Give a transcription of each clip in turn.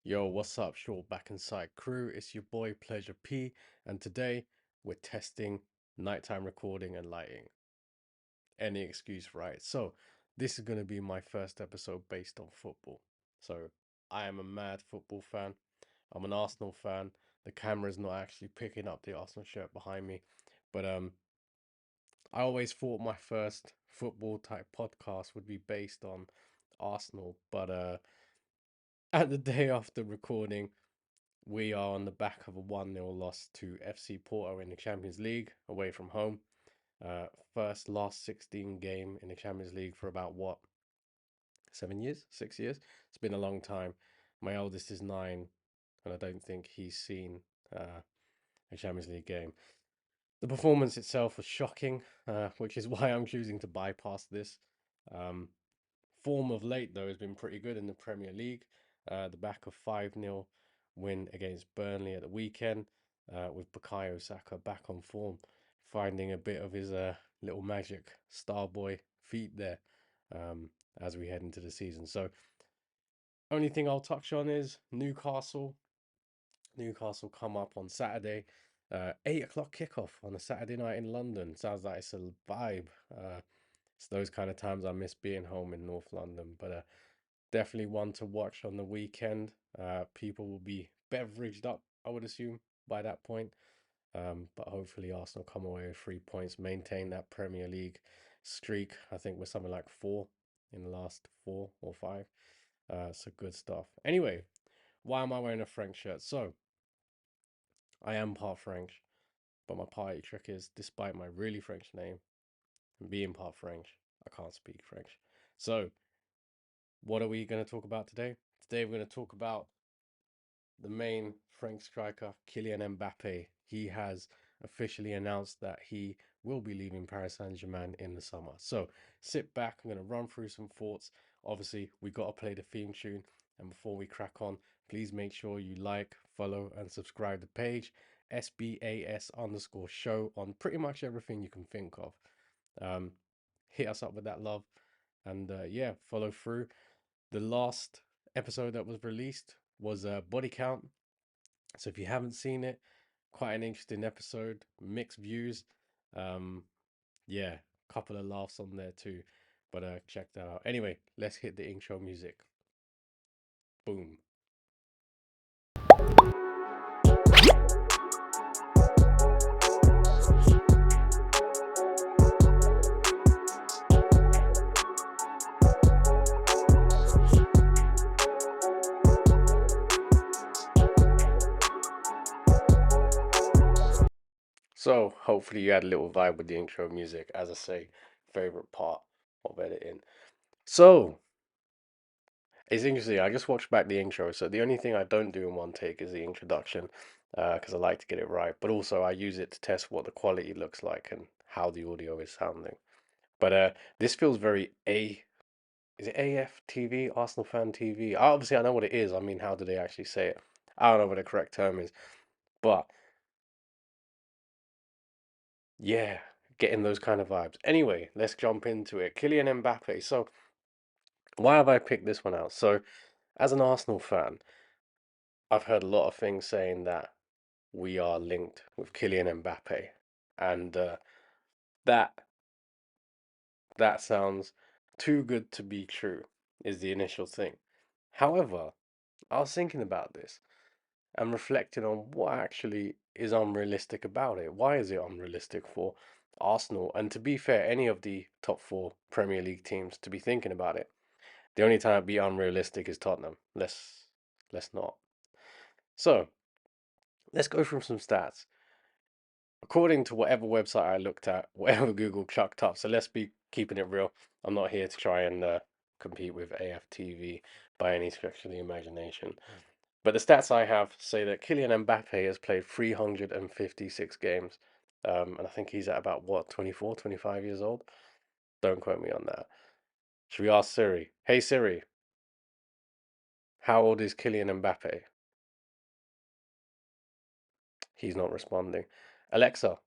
Yo, what's up, Short Back Inside crew? It's your boy Pleasure P, and today we're testing nighttime recording and lighting. Any excuse, right? So, this is going to be my first episode based on football. So, I am a mad football fan. I'm an Arsenal fan. The camera's not actually picking up the Arsenal shirt behind me, but I always thought my first football type podcast would be based on Arsenal, but at the day after recording, we are on the back of a 1-0 loss to FC Porto in the Champions League away from home. First last 16 game in the Champions League for about what, 7 years, 6 years? It's been a long time. My eldest is 9, and I don't think he's seen a Champions League game. The performance itself was shocking, which is why I'm choosing to bypass this. Um, Form of late, though, has been pretty good in the Premier League. The back of 5-0 win against Burnley at the weekend, with Bukayo Saka back on form, finding a bit of his little magic star boy feet there um, as we head into the season. So, only thing I'll touch on is Newcastle. Newcastle come up on Saturday. 8 o'clock kickoff on a Saturday night in London. Sounds like it's a vibe. It's those kind of times I miss being home in North London. But definitely one to watch on the weekend. People will be beveraged up, I would assume, by that point. But hopefully Arsenal come away with 3 points, maintain that Premier League streak. I think we're something like four in the last 4 or 5. So good stuff. Anyway, why am I wearing a French shirt? So I am part French, but my party trick is, despite my really French name and being part French, I can't speak French. So what are we going to talk about today? Today we're going to talk about the main French striker, Kylian Mbappe. He has officially announced that he will be leaving Paris Saint-Germain in the summer. So sit back, I'm going to run through some thoughts. Obviously, we got to play the theme tune. And before we crack on, please make sure you like, follow, and subscribe the page, SBS_show on pretty much everything you can think of. Um, Hit us up with that love, and yeah, follow through. The last episode that was released was Body Count. So if you haven't seen it, quite an interesting episode, mixed views. Um, yeah, couple of laughs on there too. But check that out. Anyway, let's hit the intro music. Boom. So hopefully you had a little vibe with the intro music. As I say, favorite part of editing. So it's interesting. I just watched back the intro. So the only thing I don't do in one take is the introduction, because I like to get it right. But also I use it to test what the quality looks like and how the audio is sounding. But this feels very is it AFTV, Arsenal Fan TV? Obviously, I know what it is. I mean, how do they actually say it? I don't know what the correct term is. But yeah, getting those kind of vibes. Anyway, let's jump into it. Kylian Mbappe. So, why have I picked this one out? So, as an Arsenal fan, I've heard a lot of things saying that we are linked with Kylian Mbappe, and that that sounds too good to be true, is the initial thing. However, I was thinking about this and reflecting on what actually is unrealistic about it. Why is it unrealistic for Arsenal? And to be fair, any of the top four Premier League teams to be thinking about it. The only time it'd be unrealistic is Tottenham. Let's not. So let's go through some stats. According to whatever website I looked at, whatever Google chucked up. So let's be keeping it real. I'm not here to try and compete with AFTV by any stretch of the imagination. But the stats I have say that Kylian Mbappe has played 356 games. And I think he's at about what, 24, 25 years old? Don't quote me on that. Should we ask Siri? Hey Siri, how old is Kylian Mbappe? He's not responding. Alexa,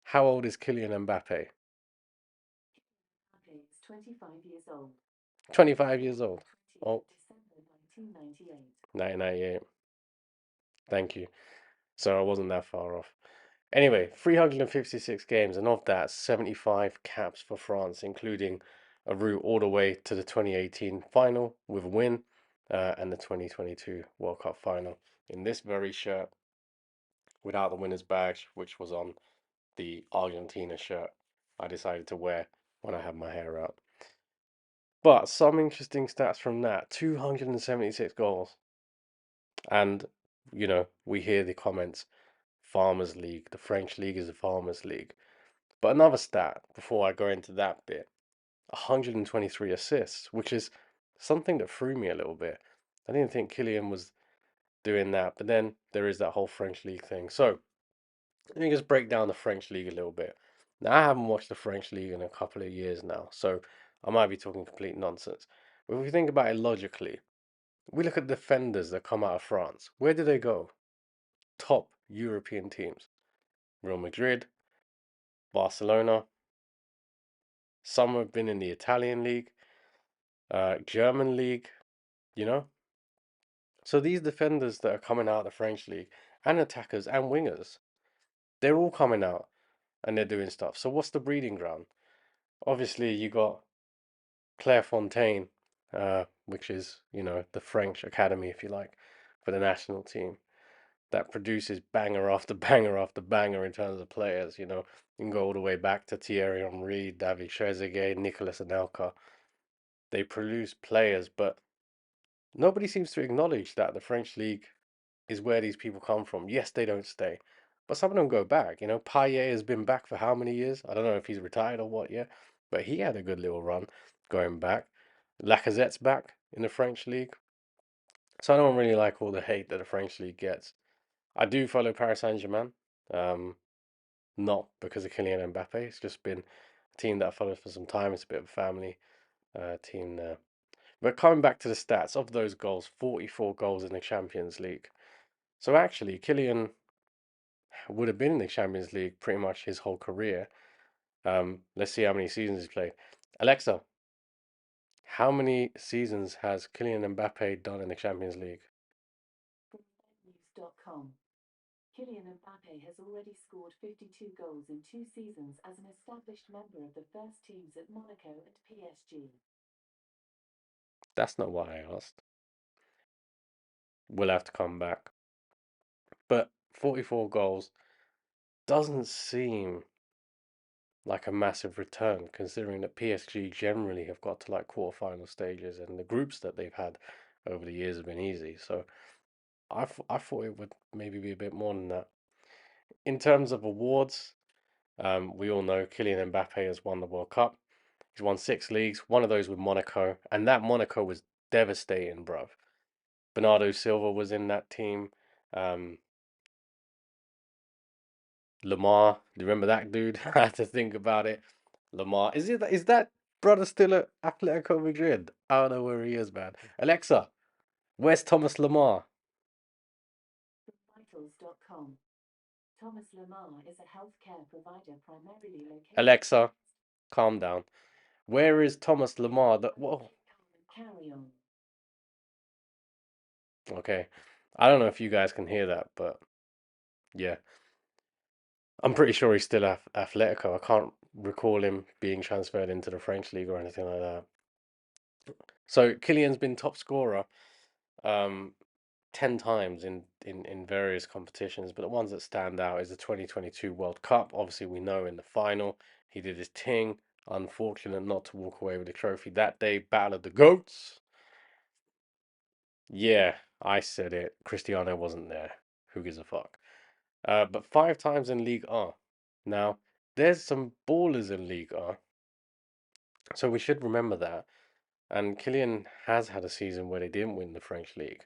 how old is Kylian Mbappe? Mbappe is 25 years old. 25 years old. Oh, 1998. Thank you. So I wasn't that far off. Anyway, 356 games, and of that, 75 caps for France, including a route all the way to the 2018 final with a win, and the 2022 World Cup final in this very shirt without the winner's badge, which was on the Argentina shirt I decided to wear when I had my hair out. But some interesting stats from that: 276 goals. And, we hear the comments: Farmers League, the French League is a Farmers League. But another stat before I go into that bit: 123 assists, which is something that threw me a little bit. I didn't think Kylian was doing that, but then there is that whole French League thing. So let me just break down the French League a little bit. Now, I haven't watched the French League in a couple of years now, so I might be talking complete nonsense. But if we think about it logically, we look at defenders that come out of France. Where do they go? Top European teams: Real Madrid, Barcelona. Some have been in the Italian league, German league, you know? So these defenders that are coming out of the French league, and attackers and wingers, they're all coming out and they're doing stuff. So what's the breeding ground? Obviously, you got Clairefontaine, which is, the French academy, if you like, for the national team, that produces banger after banger after banger in terms of players. You can go all the way back to Thierry Henry, David Trezeguet, Nicolas Anelka. They produce players, but nobody seems to acknowledge that the French league is where these people come from. Yes, they don't stay, but some of them go back. Payet has been back for how many years? I don't know if he's retired or what yet, but he had a good little run going back. Lacazette's back in the French league. So I don't really like all the hate that the French league gets. I do follow Paris Saint-Germain, um, not because of Kylian Mbappe. It's just been a team that I followed for some time. It's a bit of a family team there. But coming back to the stats of those goals: 44 goals in the Champions League. So actually, Kylian would have been in the Champions League pretty much his whole career. Let's see how many seasons he's played. Alexa, how many seasons has Kylian Mbappe done in the Champions League? News.com. Kylian Mbappe has already scored 52 goals in 2 seasons as an established member of the first teams at Monaco and PSG. That's not what I asked. We'll have to come back. But 44 goals doesn't seem like a massive return, considering that PSG generally have got to like quarterfinal stages, and the groups that they've had over the years have been easy. So I thought it would maybe be a bit more than that. In terms of awards, we all know Kylian Mbappe has won the World Cup. He's won 6 leagues, one of those with Monaco, and that Monaco was devastating, bruv. Bernardo Silva was in that team. Um, Lamar, do you remember that dude? I had to think about it. Lamar, is that brother still at Atletico Madrid? I don't know where he is, man. Alexa, where's Thomas Lamar? Vitals.com. Thomas Lamar is a healthcare provider primarily located. Alexa, calm down. Where is Thomas Lamar? Whoa. Carry on. Okay. I don't know if you guys can hear that, but yeah. I'm pretty sure he's still at Atletico. I can't recall him being transferred into the French league or anything like that. So Kylian's been top scorer um 10 times in various competitions, but the ones that stand out is the 2022 World Cup. Obviously, we know in the final he did his thing. Unfortunate not to walk away with the trophy that day. Battle of the Goats. Yeah, I said it. Cristiano wasn't there. Who gives a fuck? But 5 times in League R. Now, there's some ballers in League R, so we should remember that. And Kylian has had a season where they didn't win the French league.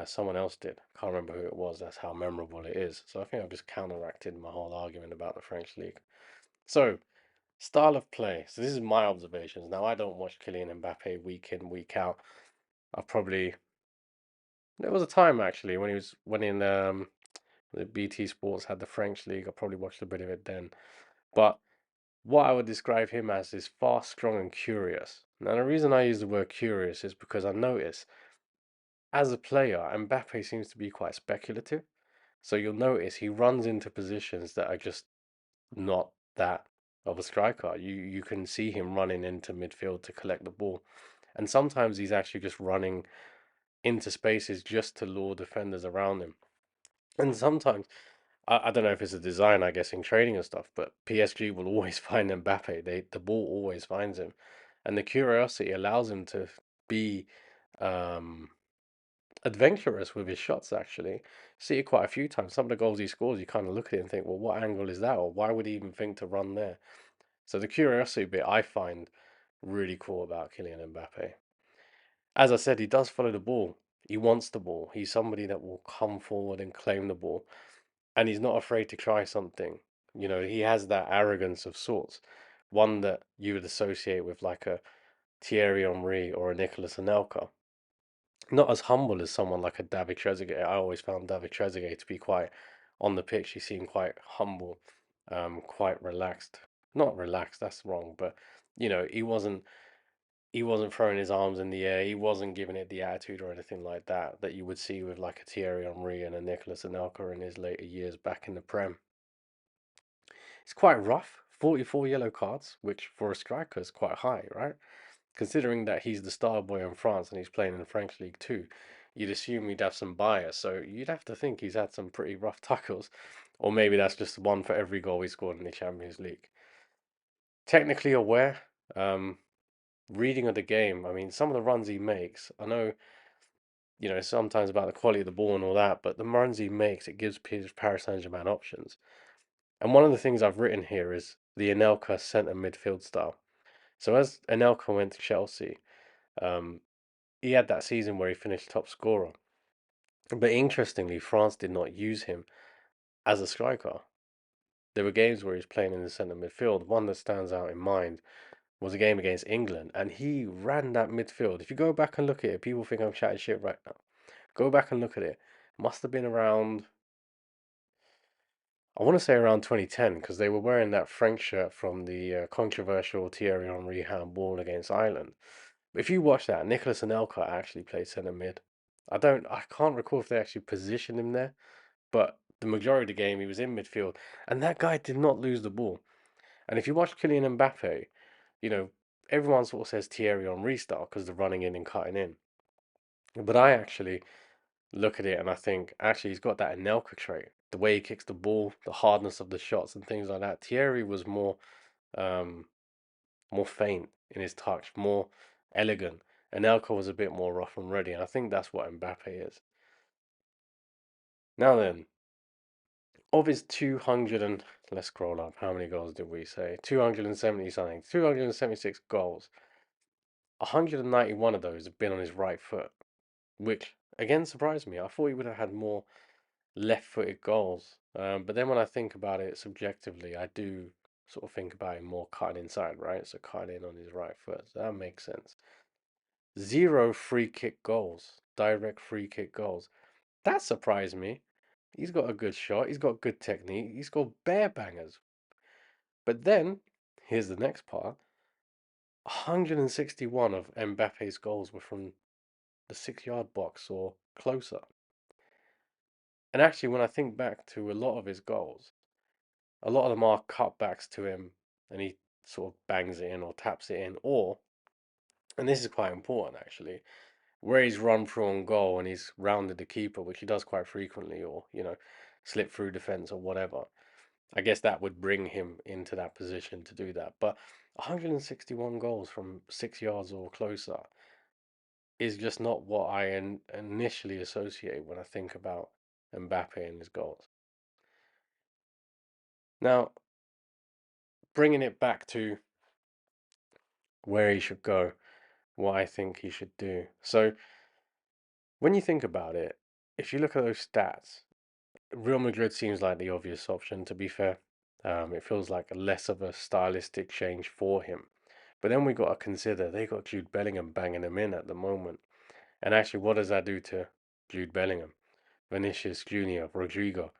Someone else did. Can't remember who it was. That's how memorable it is. So I think I've just counteracted my whole argument about the French league. So, style of play. So this is my observations. Now, I don't watch Kylian Mbappe week in, week out. I've probably there was a time actually when in the BT Sports had the French league. I probably watched a bit of it then. But what I would describe him as is fast, strong, and curious. Now, the reason I use the word curious is because I notice as a player, Mbappe seems to be quite speculative. So you'll notice he runs into positions that are just not that of a striker. You can see him running into midfield to collect the ball. And sometimes he's actually just running into spaces just to lure defenders around him. And sometimes I don't know if it's a design, I guess, in training and stuff, but PSG will always find Mbappe. The ball always finds him. And the curiosity allows him to be um adventurous with his shots, actually. See it quite a few times. Some of the goals he scores, you kind of look at it and think, well, what angle is that? Or why would he even think to run there? So the curiosity bit I find really cool about Kylian Mbappe. As I said, he does follow the ball. He wants the ball. He's somebody that will come forward and claim the ball. And he's not afraid to try something. You know, he has that arrogance of sorts. One that you would associate with like a Thierry Henry or a Nicolas Anelka. Not as humble as someone like a David Trezeguet. I always found David Trezeguet to be quite on the pitch. He seemed quite humble, quite relaxed. Not relaxed, that's wrong, but he wasn't throwing his arms in the air. He wasn't giving it the attitude or anything like that that you would see with like a Thierry Henry and a Nicolas Anelka in his later years back in the Prem. It's quite rough. 44 yellow cards, which for a striker is quite high, right? Considering that he's the star boy in France and he's playing in the French League too, you'd assume he'd have some bias. So you'd have to think he's had some pretty rough tackles. Or maybe that's just one for every goal he scored in the Champions League. Technically aware, um, reading of the game, I mean, some of the runs he makes, I know, sometimes about the quality of the ball and all that, but the runs he makes, it gives Paris Saint-Germain options. And one of the things I've written here is the Anelka centre midfield style. So as Anelka went to Chelsea, um, he had that season where he finished top scorer. But interestingly, France did not use him as a striker. There were games where he was playing in the centre midfield. One that stands out in mind was a game against England, and he ran that midfield. If you go back and look at it, people think I'm chatting shit right now. Go back and look at it. Must have been around, I want to say around 2010, because they were wearing that French shirt from the controversial Thierry Henry handball against Ireland. But if you watch that, Nicolas Anelka actually played centre mid. I can't recall if they actually positioned him there, but the majority of the game he was in midfield, and that guy did not lose the ball. And if you watch Kylian Mbappe, you know everyone sort of says Thierry Henry style because they're running in and cutting in, but I actually look at it and I think actually he's got that Anelka trait, the way he kicks the ball, the hardness of the shots and things like that. Thierry was um, more faint in his touch, more elegant. Anelka was a bit more rough and ready, and I think that's what Mbappe is. Now then, of his 200 and let's scroll up. How many goals did we say? 270 something. 276 goals. 191 of those have been on his right foot, which again surprised me. I thought he would have had more left-footed goals. But then when I think about it subjectively, I do sort of think about him more cutting inside, right? So cutting in on his right foot. So that makes sense. Zero free kick goals, direct free kick goals. That surprised me. He's got a good shot. He's got good technique. He's got bare bangers. But then, here's the next part. 161 of Mbappe's goals were from the 6 yard box or closer. And actually, when I think back to a lot of his goals, a lot of them are cutbacks to him and he sort of bangs it in or taps it in. Or, and this is quite important actually, where he's run through on goal and he's rounded the keeper, which he does quite frequently, or, slip through defense or whatever. I guess that would bring him into that position to do that. But 161 goals from 6 yards or closer is just not what I initially associate when I think about Mbappe and his goals. Now, bringing it back to where he should go, what I think he should do. So, when you think about it, if you look at those stats, Real Madrid seems like the obvious option, to be fair. It feels like less of a stylistic change for him. But then we got to consider they got Jude Bellingham banging him in at the moment. And actually, what does that do to Jude Bellingham? Vinicius Junior, Rodrigo,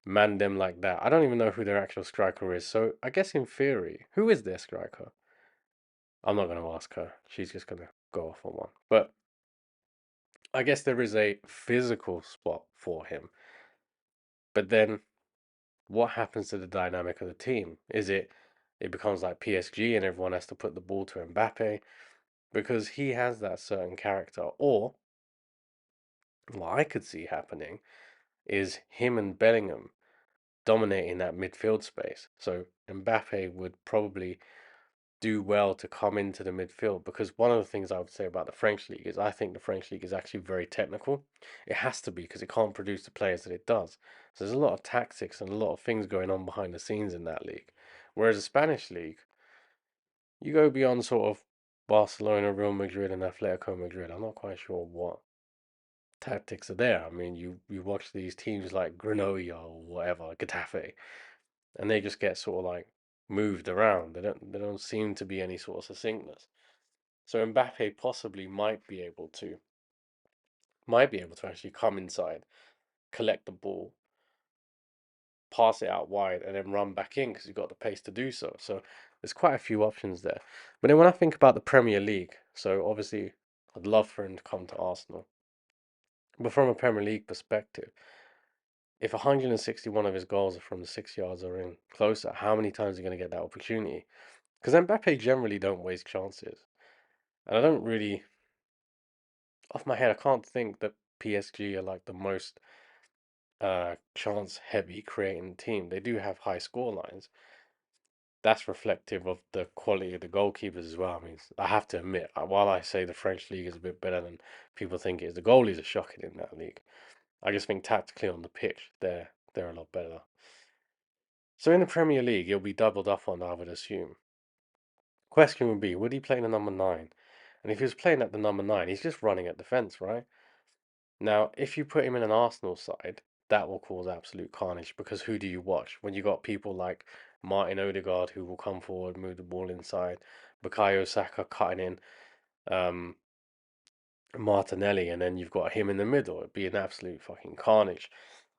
man them like that. I don't even know who their actual striker is. So I guess in theory, who is their striker? I'm not going to ask her. She's just going to go off on one. But I guess there is a physical spot for him, but then what happens to the dynamic of the team? It becomes like PSG and everyone has to put the ball to Mbappe because he has that certain character. Or what I could see happening is him and Bellingham dominating that midfield space. So Mbappe would probably do well to come into the midfield because one of the things I would say about the French league is I think the French league is actually very technical. It has to be because it can't produce the players that it does. So there's a lot of tactics and a lot of things going on behind the scenes in that league. Whereas the Spanish league, you go beyond sort of Barcelona, Real Madrid, and Atletico Madrid. I'm not quite sure what tactics are there. I mean, you watch these teams like Granolla or whatever, Getafe, and they just get sort of like moved around. They don't seem to be any sort of succinctness. So Mbappe possibly might be able to actually come inside, collect the ball, pass it out wide, and then run back in because he's got the pace to do so. So there's quite a few options there. But then when I think about the Premier League, so obviously I'd love for him to come to Arsenal. But from a Premier League perspective, if 161 of his goals are from the 6 yards or in closer, how many times are you going to get that opportunity? Because Mbappe generally don't waste chances. And I don't really, off my head, I can't think that PSG are like the most chance heavy creating team. They do have high score lines. That's reflective of the quality of the goalkeepers as well. I mean, I have to admit, while I say the French league is a bit better than people think it is, the goalies are shocking in that league. I just think tactically on the pitch, they're a lot better. So in the Premier League, he'll be doubled up on, I would assume. Question would be, would he play the number nine? And if he was playing at the number nine, he's just running at defence, right? Now, if you put him in an Arsenal side, that will cause absolute carnage because who do you watch? When you got people like Martin Odegaard who will come forward, move the ball inside, Bukayo Saka cutting in, um, Martinelli, and then you've got him in the middle. It'd be an absolute fucking carnage.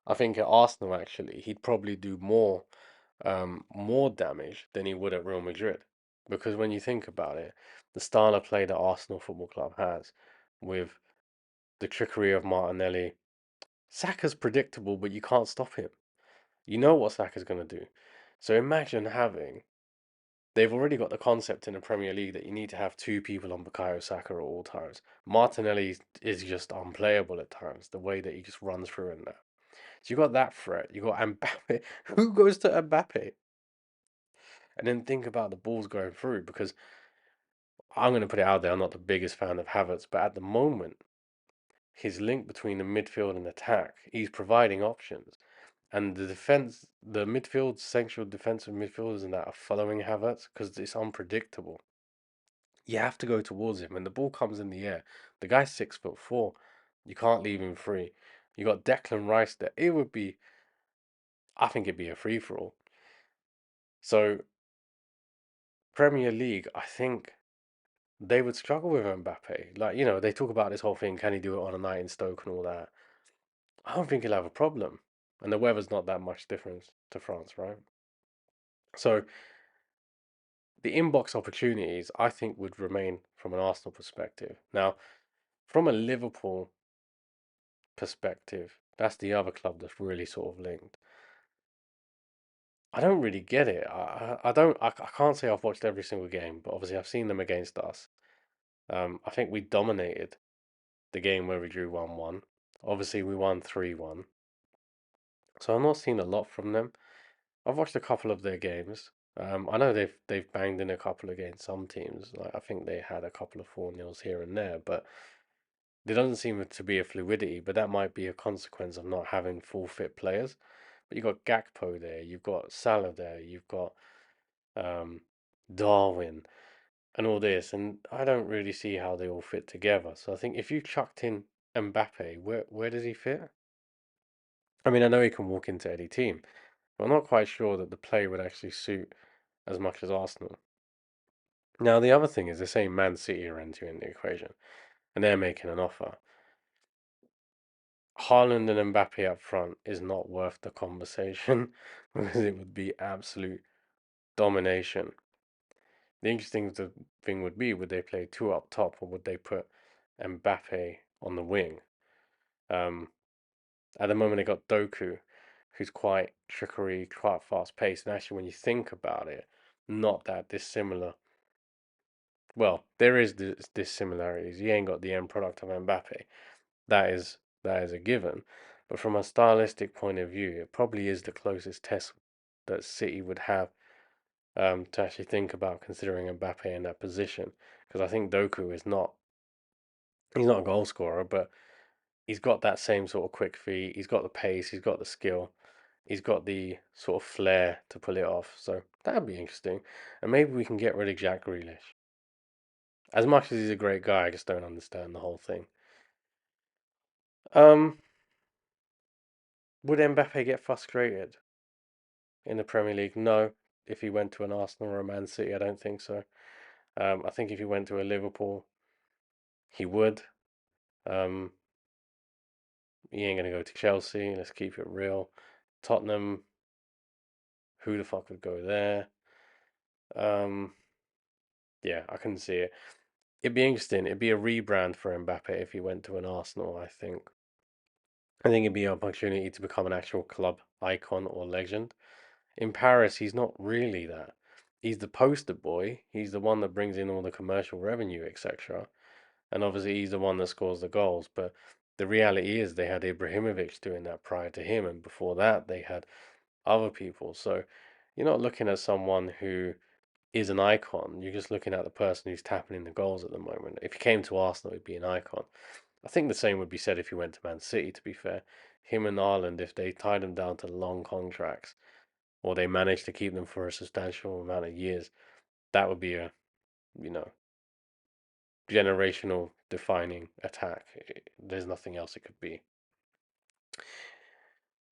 I think at Arsenal actually, he'd probably do more damage than he would at Real Madrid. Because when you think about it, the style of play that Arsenal Football Club has with the trickery of Martinelli, Saka's predictable, but you can't stop him. You know what Saka's going to do. So imagine having. They've already got the concept in the Premier League that you need to have two people on Bukayo Saka at all times. Martinelli is just unplayable at times, the way that he just runs through in there. So you got that threat. You got Mbappe. Who goes to Mbappe? And then think about the balls going through because I'm going to put it out there. I'm not the biggest fan of Havertz, but at the moment, his link between the midfield and attack, he's providing options. And the defense, the midfield, central defensive midfielders and that are following Havertz because it's unpredictable. You have to go towards him. When the ball comes in the air, the guy's 6'4". You can't leave him free. You got Declan Rice there. I think it'd be a free for all. So Premier League, I think they would struggle with Mbappe. Like, they talk about this whole thing, can he do it on a night in Stoke and all that? I don't think he'll have a problem. And the weather's not that much difference to France, right? So the inbox opportunities, I think, would remain from an Arsenal perspective. Now, from a Liverpool perspective, that's the other club that's really sort of linked. I don't really get it. I don't I can't say I've watched every single game, but obviously I've seen them against us. I think we dominated the game where we drew 1-1. Obviously we won 3-1. So I've not seen a lot from them. I've watched a couple of their games. I know they've banged in a couple against some teams. Like I think they had a couple of 4-0s here and there, but there doesn't seem to be a fluidity. But that might be a consequence of not having full fit players. But you've got Gakpo there, you've got Salah there, you've got um, Darwin, and all this, and I don't really see how they all fit together. So I think if you chucked in Mbappe, where does he fit? I mean, I know he can walk into any team, but I'm not quite sure that the play would actually suit as much as Arsenal. Now, the other thing is they're saying Man City are entering the equation, and they're making an offer. Haaland and Mbappe up front is not worth the conversation because it would be absolute domination. The interesting thing would be, would they play two up top or would they put Mbappe on the wing. Um, at the moment, they got Doku, who's quite trickery, quite fast paced, and actually, when you think about it, not that dissimilar. Well, there is this dissimilarities. He ain't got the end product of Mbappe. That is a given. But from a stylistic point of view, it probably is the closest test that City would have to actually think about considering Mbappe in that position. Because I think Doku is not he's not a goal scorer, but he's got that same sort of quick feet. He's got the pace. He's got the skill. He's got the sort of flair to pull it off. So that'd be interesting. And maybe we can get rid of Jack Grealish. As much as he's a great guy, I just don't understand the whole thing. Um, would Mbappe get frustrated in the Premier League? No. If he went to an Arsenal or a Man City, I don't think so. I think if he went to a Liverpool, he would. Um, he ain't gonna go to Chelsea. Let's keep it real. Tottenham, who the fuck would go there? Um, yeah, I can see it. It'd be interesting. It'd be a rebrand for Mbappe if he went to an Arsenal, I think. I think it'd be an opportunity to become an actual club icon or legend. In Paris, he's not really that. He's the poster boy. He's the one that brings in all the commercial revenue, etc. And obviously, he's the one that scores the goals. But the reality is, they had Ibrahimovic doing that prior to him, and before that, they had other people. So you're not looking at someone who is an icon. You're just looking at the person who's tapping in the goals at the moment. If he came to Arsenal, he'd be an icon. I think the same would be said if he went to Man City, to be fair. Him and Ireland, if they tied him down to long contracts, or they managed to keep them for a substantial amount of years, that would be a, you know, generational defining attack. There's nothing else it could be.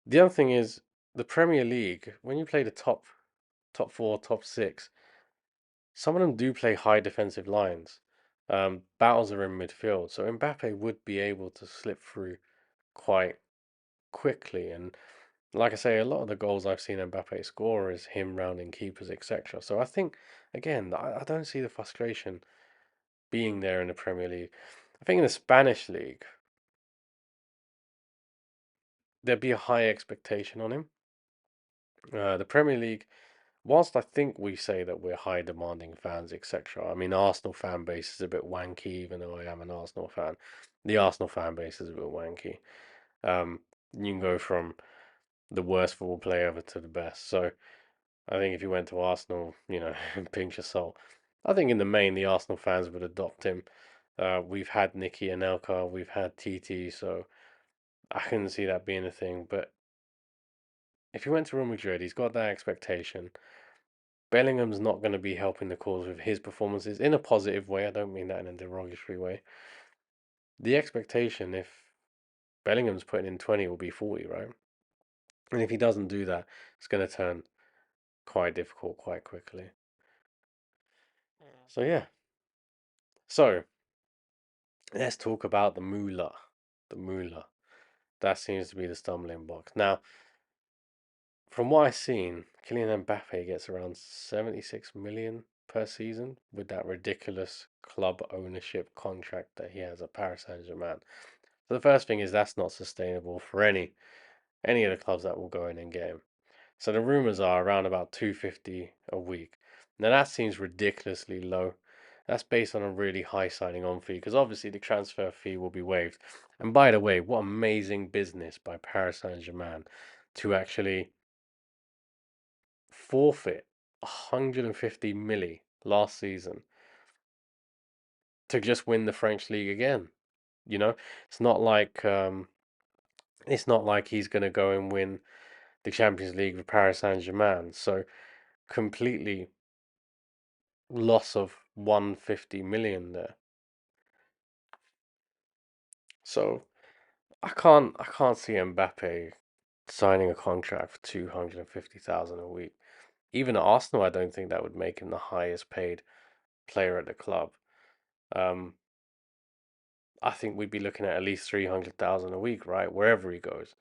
The other thing is the Premier League, when you play the top four, top six, some of them do play high defensive lines. Battles are in midfield, so Mbappe would be able to slip through quite quickly. And like I say, a lot of the goals I've seen Mbappe score is him rounding keepers, etc. So I think, again, I don't see the frustration being there in the Premier League. I think in the Spanish league, there'd be a high expectation on him. The Premier League, whilst I think we say that we're high demanding fans, etc. I mean, Arsenal fan base is a bit wanky, even though I am an Arsenal fan. The Arsenal fan base is a bit wanky. You can go from the worst football player ever to the best. So I think if you went to Arsenal, pinch your salt. I think in the main, the Arsenal fans would adopt him. We've had Nicky and Elka, we've had TT, so I couldn't see that being a thing. But if he went to Real Madrid, he's got that expectation. Bellingham's not going to be helping the cause with his performances in a positive way. I don't mean that in a derogatory way. The expectation, if Bellingham's putting in 20, will be 40, right? And if he doesn't do that, it's going to turn quite difficult quite quickly. So, yeah. So, let's talk about the moolah. The moolah. That seems to be the stumbling block. Now, from what I've seen, Kylian Mbappe gets around 76 million per season with that ridiculous club ownership contract that he has at Paris Saint-Germain. So the first thing is that's not sustainable for any of the clubs that will go in and get him. So the rumors are around about 250 a week. Now that seems ridiculously low. That's based on a really high signing on fee because obviously the transfer fee will be waived. And by the way, what amazing business by Paris Saint-Germain to actually forfeit 150 milli last season to just win the French league again. You know, it's not like he's gonna go and win the Champions League with Paris Saint-Germain. So completely loss of 150 million there. So I can't see Mbappe signing a contract for 250,000 a week. Even at Arsenal, I don't think that would make him the highest paid player at the club. Um, I think we'd be looking at least 300,000 a week, right? Wherever he goes.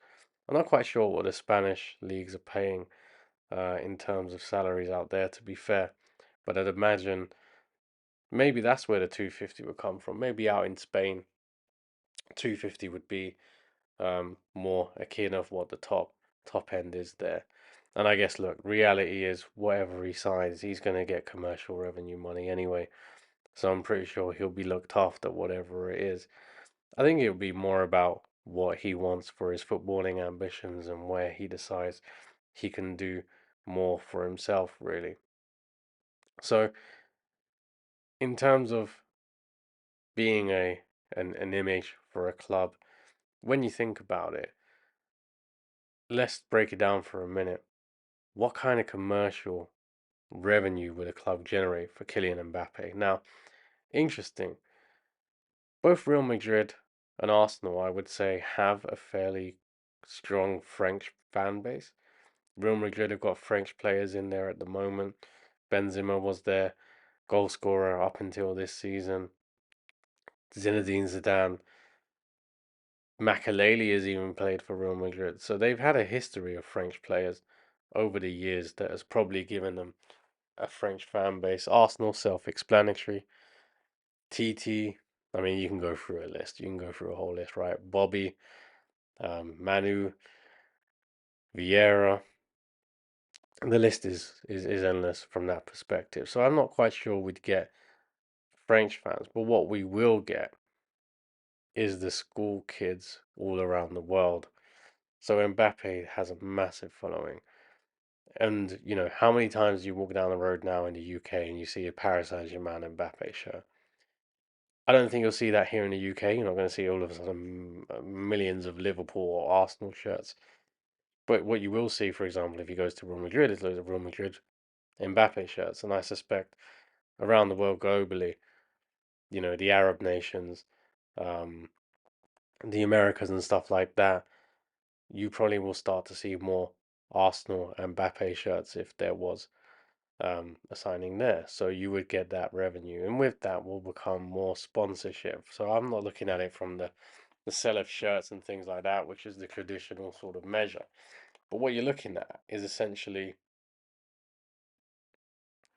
I'm not quite sure what the Spanish leagues are paying in terms of salaries out there, to be fair. But I'd imagine maybe that's where the 250 would come from. Maybe out in Spain, 250 would be more akin of what the top end is there. And I guess look, reality is whatever he signs, he's going to get commercial revenue money anyway. So I'm pretty sure he'll be looked after whatever it is. I think it'll be more about what he wants for his footballing ambitions and where he decides he can do more for himself, really. So in terms of being an image for a club, when you think about it, let's break it down for a minute. What kind of commercial revenue would a club generate for Kylian Mbappe? Now, interesting. Both Real Madrid and Arsenal, I would say, have a fairly strong French fan base. Real Madrid have got French players in there at the moment. Benzema was their goal scorer up until this season. Zinedine Zidane, Makaleli has even played for Real Madrid. So they've had a history of French players over the years that has probably given them a French fan base. Arsenal, self-explanatory. TT, I mean, you can go through a list. You can go through a whole list, right? Bobby, Manu, Vieira. The list is endless from that perspective. So I'm not quite sure we'd get French fans, but what we will get is the school kids all around the world. So Mbappe has a massive following. And you know, how many times you walk down the road now in the UK and you see a Paris Saint-Germain Mbappe shirt? I don't think you'll see that here in the UK. You're not going to see all of a sudden millions of Liverpool or Arsenal shirts. But what you will see, for example, if he goes to Real Madrid, is loads of Real Madrid Mbappe shirts. And I suspect around the world globally, you know, the Arab nations, um, the Americas and stuff like that, you probably will start to see more Arsenal and Mbappe shirts if there was a signing there. So you would get that revenue, and with that will become more sponsorship. So I'm not looking at it from the sell of shirts and things like that, which is the traditional sort of measure. But what you're looking at is essentially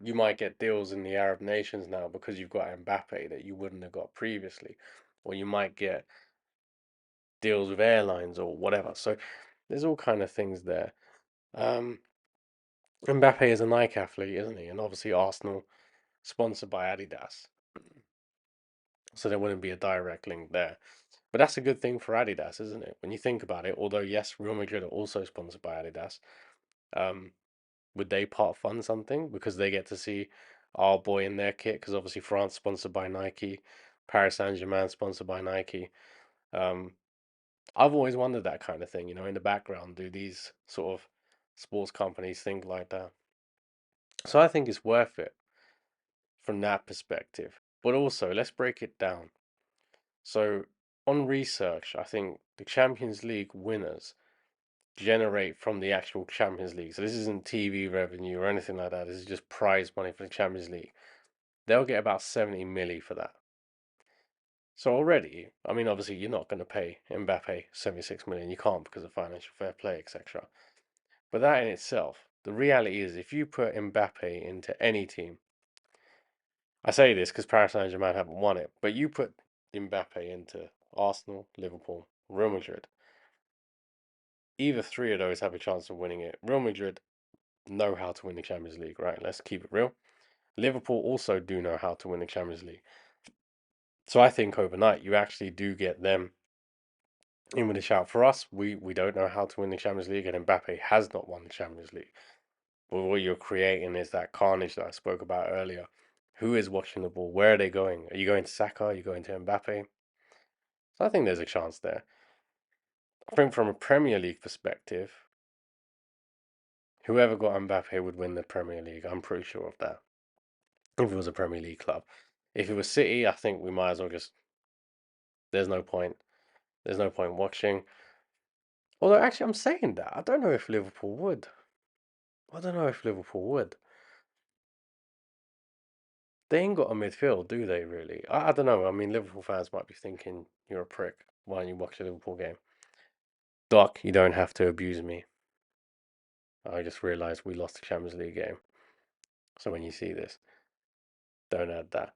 you might get deals in the Arab nations now because you've got Mbappe that you wouldn't have got previously, or you might get deals with airlines or whatever. So there's all kind of things there. Um, Mbappe is a Nike athlete, isn't he? And obviously Arsenal sponsored by Adidas, so there wouldn't be a direct link there. But that's a good thing for Adidas, isn't it? When you think about it, although yes, Real Madrid are also sponsored by Adidas, um, would they part fund something because they get to see our boy in their kit? Because obviously France sponsored by Nike, Paris Saint-Germain sponsored by Nike. Um, I've always wondered that kind of thing, you know, in the background, do these sort of sports companies think like that? So I think it's worth it from that perspective. But also, let's break it down. So on research, I think the Champions League winners generate from the actual Champions League. So this isn't TV revenue or anything like that. This is just prize money for the Champions League. They'll get about 70 milli for that. So already, I mean, obviously you're not going to pay Mbappe 76 million. You can't because of financial fair play, etc. But that in itself, the reality is if you put Mbappe into any team, I say this because Paris Saint-Germain haven't won it, but you put Mbappe into Arsenal, Liverpool, Real Madrid, either three of those have a chance of winning it. Real Madrid know how to win the Champions League, right? Let's keep it real. Liverpool also do know how to win the Champions League. So I think overnight you actually do get them in with a shout. For us, we don't know how to win the Champions League, and Mbappe has not won the Champions League. But what you're creating is that carnage that I spoke about earlier. Who is watching the ball? Where are they going? Are you going to Saka? Are you going to Mbappe? So I think there's a chance there. I think from a Premier League perspective, whoever got Mbappe would win the Premier League. I'm pretty sure of that. If it was a Premier League club. If it was City, I think we might as well just. There's no point. There's no point watching. Although, actually, I'm saying that. I don't know if Liverpool would. I don't know if Liverpool would. They ain't got a midfield, do they, really? I don't know. I mean, Liverpool fans might be thinking, you're a prick. Why don't you watch a Liverpool game? Doc, you don't have to abuse me. I just realised we lost the Champions League game. So when you see this, don't add that.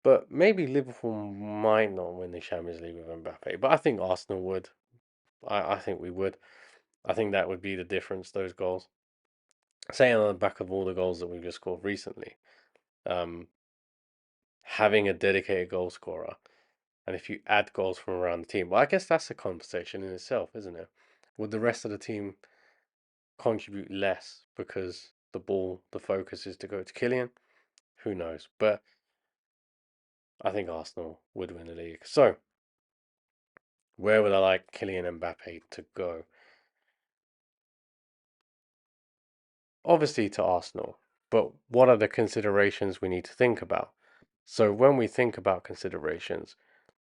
But maybe Liverpool might not win the Champions League with Mbappe, but I think Arsenal would. I think we would. I think that would be the difference, those goals. Saying on the back of all the goals that we've just scored recently, um, having a dedicated goal scorer, and if you add goals from around the team, well, I guess that's a conversation in itself, isn't it? Would the rest of the team contribute less because the focus is to go to Kylian? Who knows? But I think Arsenal would win the league. So, where would I like Kylian Mbappe to go? Obviously to Arsenal, but what are the considerations we need to think about? So, when we think about considerations,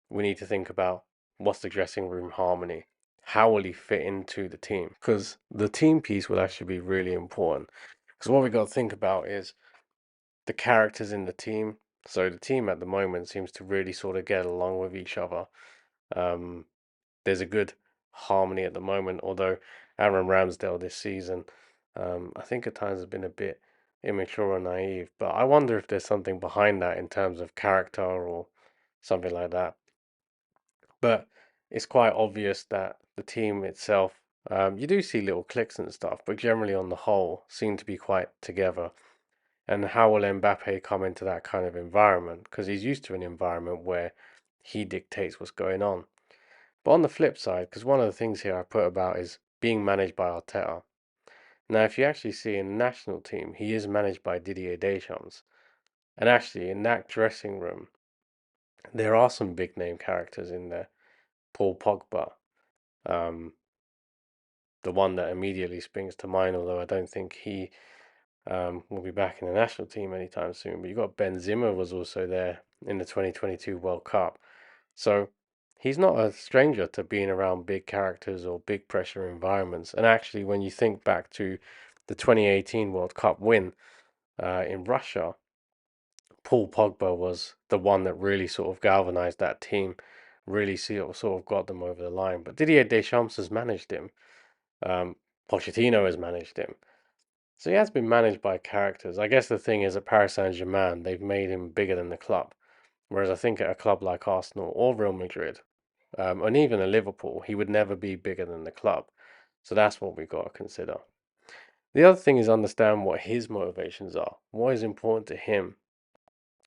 we need to think about what's the dressing room harmony? How will he fit into the team? Because the team piece will actually be really important. Because what we got to think about is the characters in the team. So the team at the moment seems to really sort of get along with each other. Um, there's a good harmony at the moment, although Aaron Ramsdale this season, I think at times has been a bit immature and naive. But I wonder if there's something behind that in terms of character or something like that. But it's quite obvious that the team itself, you do see little cliques and stuff, but generally on the whole, seem to be quite together. And how will Mbappe come into that kind of environment? Because he's used to an environment where he dictates what's going on. But on the flip side, because one of the things here I put about is being managed by Arteta. Now, if you actually see in the national team, he is managed by Didier Deschamps. And actually, in that dressing room, there are some big name characters in there. Paul Pogba, um, the one that immediately springs to mind, although I don't think he will be back in the national team anytime soon. But you got Benzema was also there in the 2022 World Cup. So he's not a stranger to being around big characters or big pressure environments. And actually, when you think back to the 2018 World Cup win in Russia, Paul Pogba was the one that really sort of galvanized that team, really sort of got them over the line. But Didier Deschamps has managed him. Um, Pochettino has managed him. So he has been managed by characters. I guess the thing is at Paris Saint-Germain, they've made him bigger than the club. Whereas I think at a club like Arsenal or Real Madrid, and even a Liverpool, he would never be bigger than the club. So that's what we've got to consider. The other thing is understand what his motivations are, what is important to him,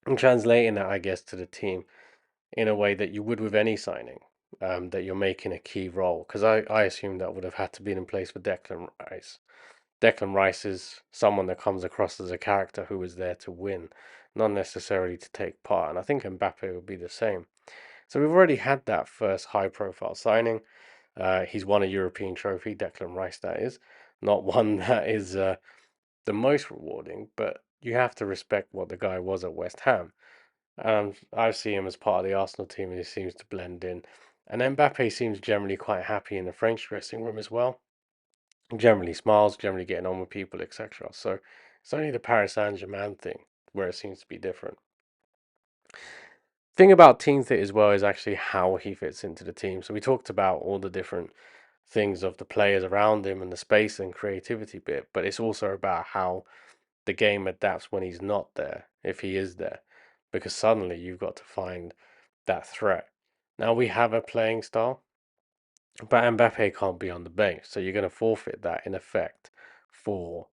and translating that, I guess, to the team in a way that you would with any signing, that you're making a key role. Because I assume that would have had to be in place for Declan Rice. Declan Rice is someone that comes across as a character who is there to win, not necessarily to take part. And I think Mbappe would be the same. So we've already had that first high profile signing. He's won a European trophy, Declan Rice, that is. Not one that is the most rewarding, but you have to respect what the guy was at West Ham. I see him as part of the Arsenal team and he seems to blend in. And Mbappe seems generally quite happy in the French dressing room as well. Generally smiles, generally getting on with people, etc. So it's only the Paris Saint-Germain thing where it seems to be different. Thing about team fit as well is actually how he fits into the team. So we talked about all the different things of the players around him and the space and creativity bit, but it's also about how the game adapts when he's not there, if he is there, because suddenly you've got to find that threat. Now we have a playing style, but Mbappe can't be on the bench, so you're going to forfeit that in effect for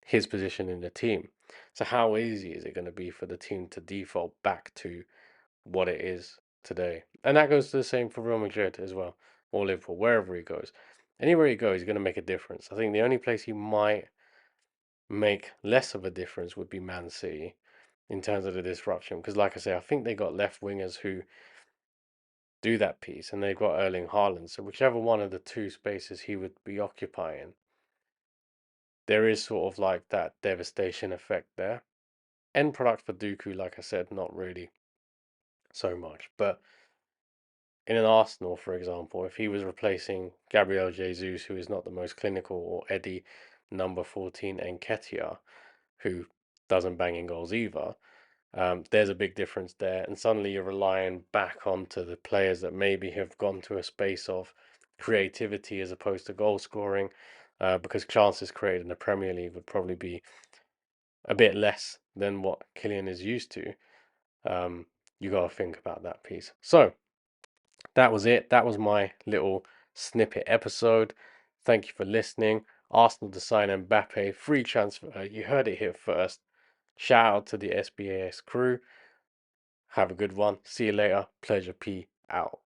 his position in the team. So how easy is it going to be for the team to default back to what it is today? And that goes to the same for Real Madrid as well, or Liverpool, wherever he goes. Anywhere he goes, he's going to make a difference. I think the only place he might make less of a difference would be Man City in terms of the disruption. Because, like I say, I think they got left wingers who do that piece, and they've got Erling Haaland. So, whichever one of the two spaces he would be occupying, there is sort of like that devastation effect there. End product for Dooku, like I said, not really so much. But in an Arsenal, for example, if he was replacing Gabriel Jesus, who is not the most clinical, or Eddie number 14 Nketiah, who doesn't bang in goals either, there's a big difference there. And suddenly you're relying back onto the players that maybe have gone to a space of creativity as opposed to goal scoring, because chances created in the Premier League would probably be a bit less than what Kylian is used to. You got to think about that piece. So that was it. That was my little snippet episode. Thank you for listening. Arsenal to sign Mbappe, free transfer. You heard it here first. Shout out to the SBAS crew. Have a good one. See you later. Pleasure P out.